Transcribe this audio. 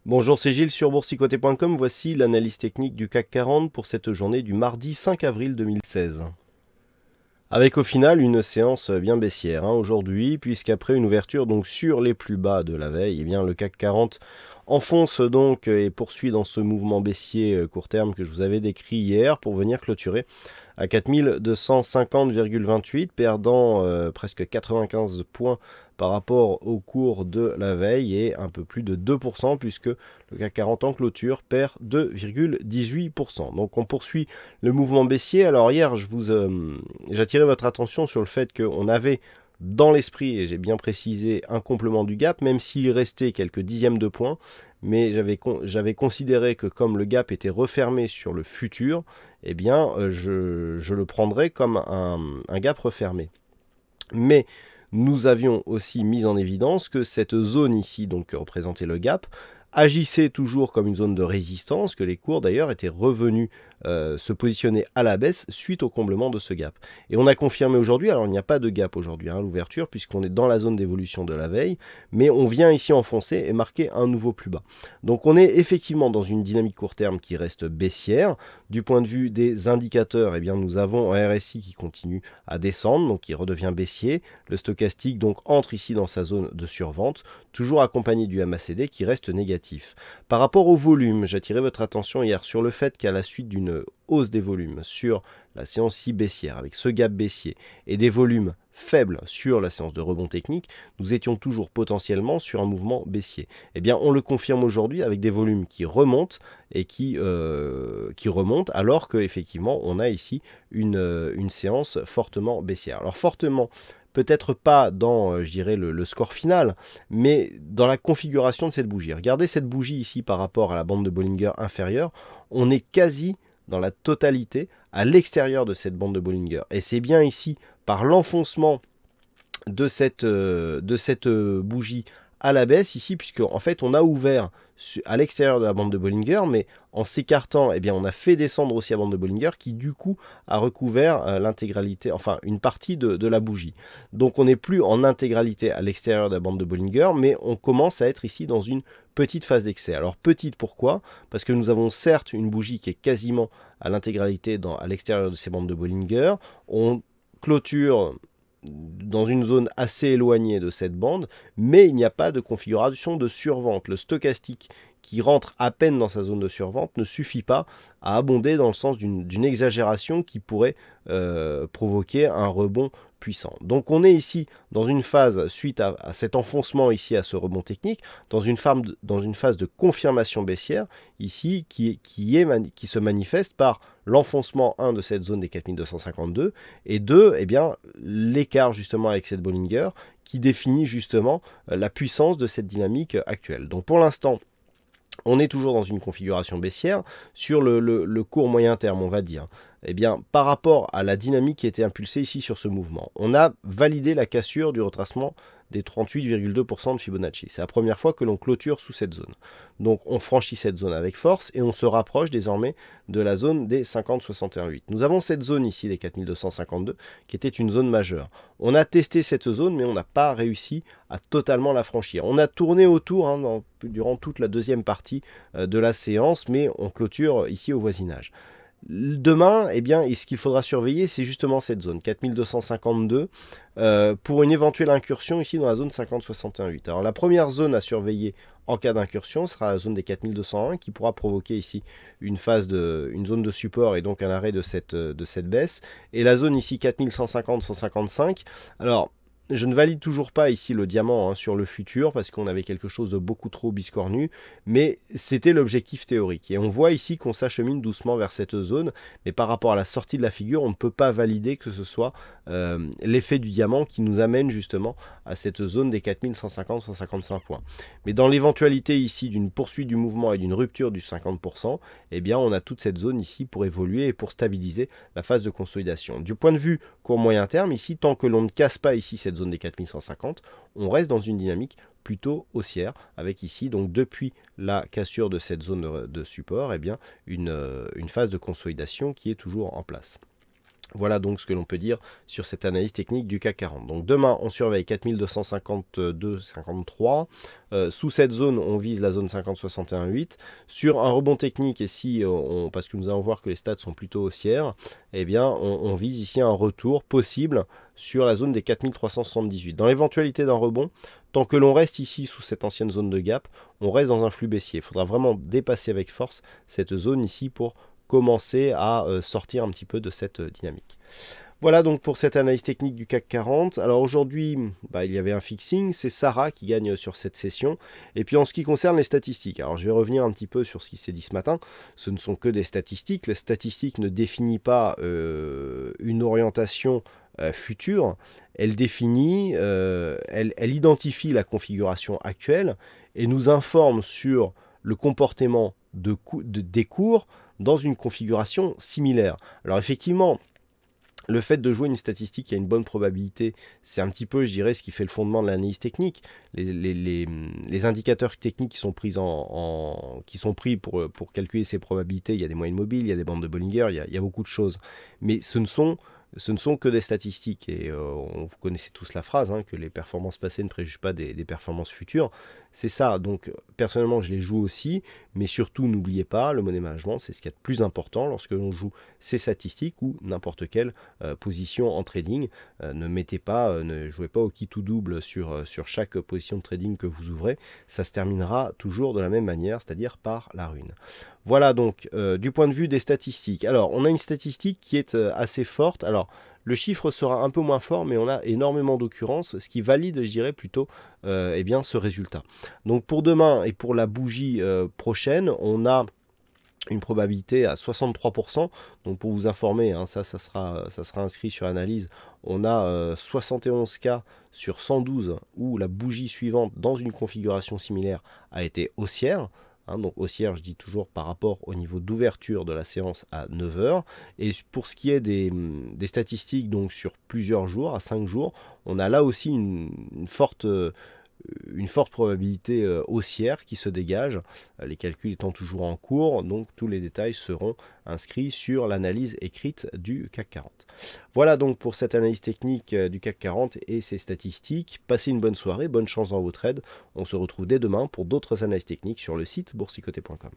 Bonjour, c'est Gilles sur boursicoté.com. Voici l'analyse technique du CAC 40 pour cette journée du mardi 5 avril 2016. Avec au final une séance bien baissière aujourd'hui, puisqu'après une ouverture donc sur les plus bas de la veille, le CAC 40 enfonce donc et poursuit dans ce mouvement baissier court terme que je vous avais décrit hier pour venir clôturer à 4250,28, perdant presque 95 points par rapport au cours de la veille et un peu plus de 2% puisque le CAC 40 en clôture perd 2,18%. Donc on poursuit le mouvement baissier. Alors hier, j'attirais votre attention sur le fait qu'on avait dans l'esprit, et j'ai bien précisé, un complément du gap, même s'il restait quelques dixièmes de points, mais j'avais considéré que comme le gap était refermé sur le futur, je le prendrais comme un gap refermé. Mais nous avions aussi mis en évidence que cette zone ici, donc représentait le gap, agissait toujours comme une zone de résistance, que les cours d'ailleurs étaient revenus se positionner à la baisse suite au comblement de ce gap. Et on a confirmé aujourd'hui, alors il n'y a pas de gap aujourd'hui à l'ouverture puisqu'on est dans la zone d'évolution de la veille, mais on vient ici enfoncer et marquer un nouveau plus bas. Donc on est effectivement dans une dynamique court terme qui reste baissière. Du point de vue des indicateurs, nous avons un RSI qui continue à descendre, donc qui redevient baissier. Le stochastique donc entre ici dans sa zone de survente, toujours accompagné du MACD qui reste négatif. Par rapport au volume, j'attirais votre attention hier sur le fait qu'à la suite d'une hausse des volumes sur la séance baissière, avec ce gap baissier, et des volumes faibles sur la séance de rebond technique, nous étions toujours potentiellement sur un mouvement baissier. On le confirme aujourd'hui avec des volumes qui remontent et qui remontent, alors qu'effectivement on a ici une séance fortement baissière. Alors fortement, peut-être pas dans, le score final, mais dans la configuration de cette bougie. Regardez cette bougie ici par rapport à la bande de Bollinger inférieure, on est quasi dans la totalité à l'extérieur de cette bande de Bollinger. Et c'est bien ici, par l'enfoncement de cette bougie à la baisse ici, puisque en fait on a ouvert à l'extérieur de la bande de Bollinger, mais en s'écartant, on a fait descendre aussi la bande de Bollinger qui du coup a recouvert l'intégralité, enfin une partie de la bougie. Donc on n'est plus en intégralité à l'extérieur de la bande de Bollinger, mais on commence à être ici dans une petite phase d'excès. Alors petite pourquoi? Parce que nous avons certes une bougie qui est quasiment à l'intégralité à l'extérieur de ces bandes de Bollinger. On clôture dans une zone assez éloignée de cette bande, mais il n'y a pas de configuration de survente. Le stochastique qui rentre à peine dans sa zone de survente ne suffit pas à abonder dans le sens d'une exagération qui pourrait provoquer un rebond puissant. Donc on est ici dans une phase, suite à cet enfoncement ici, à ce rebond technique, dans une phase de confirmation baissière, ici, qui se manifeste par l'enfoncement 1 de cette zone des 4252, et 2, l'écart justement avec cette Bollinger, qui définit justement la puissance de cette dynamique actuelle. Donc pour l'instant, on est toujours dans une configuration baissière sur le court moyen terme, on va dire. Par rapport à la dynamique qui était impulsée ici sur ce mouvement, on a validé la cassure du retracement des 38,2% de Fibonacci. C'est la première fois que l'on clôture sous cette zone. Donc on franchit cette zone avec force et on se rapproche désormais de la zone des 50,61,8. Nous avons cette zone ici des 4252 qui était une zone majeure. On a testé cette zone mais on n'a pas réussi à totalement la franchir. On a tourné autour durant toute la deuxième partie de la séance, mais on clôture ici au voisinage. Demain, ce qu'il faudra surveiller, c'est justement cette zone 4252 pour une éventuelle incursion ici dans la zone 50,61,8. Alors la première zone à surveiller en cas d'incursion sera la zone des 4201 qui pourra provoquer ici une zone de support et donc un arrêt de cette baisse. Et la zone ici 4150-155. Alors je ne valide toujours pas ici le diamant sur le futur parce qu'on avait quelque chose de beaucoup trop biscornu, mais c'était l'objectif théorique. Et on voit ici qu'on s'achemine doucement vers cette zone, mais par rapport à la sortie de la figure, on ne peut pas valider que ce soit l'effet du diamant qui nous amène justement à cette zone des 4150-155 points. Mais dans l'éventualité ici d'une poursuite du mouvement et d'une rupture du 50%, on a toute cette zone ici pour évoluer et pour stabiliser la phase de consolidation. Du point de vue court moyen terme, ici, tant que l'on ne casse pas ici cette zone des 4150, on reste dans une dynamique plutôt haussière, avec ici, donc depuis la cassure de cette zone de support, une phase de consolidation qui est toujours en place. Voilà donc ce que l'on peut dire sur cette analyse technique du CAC 40. Donc demain, on surveille 4252,53. Sous cette zone, on vise la zone 50,61,8. Sur un rebond technique, et si parce que nous allons voir que les stats sont plutôt haussières, eh bien, on vise ici un retour possible sur la zone des 4378. Dans l'éventualité d'un rebond, tant que l'on reste ici sous cette ancienne zone de gap, on reste dans un flux baissier. Il faudra vraiment dépasser avec force cette zone ici pour commencer à sortir un petit peu de cette dynamique. Voilà donc pour cette analyse technique du CAC 40. Alors aujourd'hui, il y avait un fixing, c'est Sarah qui gagne sur cette session. Et puis en ce qui concerne les statistiques, alors je vais revenir un petit peu sur ce qui s'est dit ce matin. Ce ne sont que des statistiques. Les statistiques ne définissent pas une orientation future. Elle définit, elle identifie la configuration actuelle et nous informe sur le comportement des cours dans une configuration similaire. Alors effectivement, le fait de jouer une statistique qui a une bonne probabilité, c'est un petit peu, je dirais, ce qui fait le fondement de l'analyse technique. Les indicateurs techniques qui sont pris, pour calculer ces probabilités, il y a des moyennes mobiles, il y a des bandes de Bollinger, il y a beaucoup de choses. Mais ce ne sont que des statistiques. Et vous connaissez tous la phrase, que les performances passées ne préjugent pas des performances futures. C'est ça. Donc, personnellement, je les joue aussi. Mais surtout, n'oubliez pas, le money management, c'est ce qu'il y a de plus important lorsque l'on joue ces statistiques ou n'importe quelle position en trading. Ne jouez pas au qui tout double sur chaque position de trading que vous ouvrez. Ça se terminera toujours de la même manière, c'est-à-dire par la ruine. Voilà donc du point de vue des statistiques. Alors, on a une statistique qui est assez forte. Alors, le chiffre sera un peu moins fort, mais on a énormément d'occurrences, ce qui valide, je dirais, plutôt ce résultat. Donc, pour demain et pour la bougie prochaine, on a une probabilité à 63%. Donc, pour vous informer, ça sera inscrit sur analyse. On a 71 cas sur 112 où la bougie suivante dans une configuration similaire a été haussière. Donc haussière, je dis toujours par rapport au niveau d'ouverture de la séance à 9h. Et pour ce qui est des statistiques, donc sur plusieurs jours, à 5 jours, on a là aussi une forte probabilité haussière qui se dégage, les calculs étant toujours en cours, donc tous les détails seront inscrits sur l'analyse écrite du CAC 40. Voilà donc pour cette analyse technique du CAC 40 et ses statistiques. Passez une bonne soirée, bonne chance dans vos trades. On se retrouve dès demain pour d'autres analyses techniques sur le site boursicoté.com.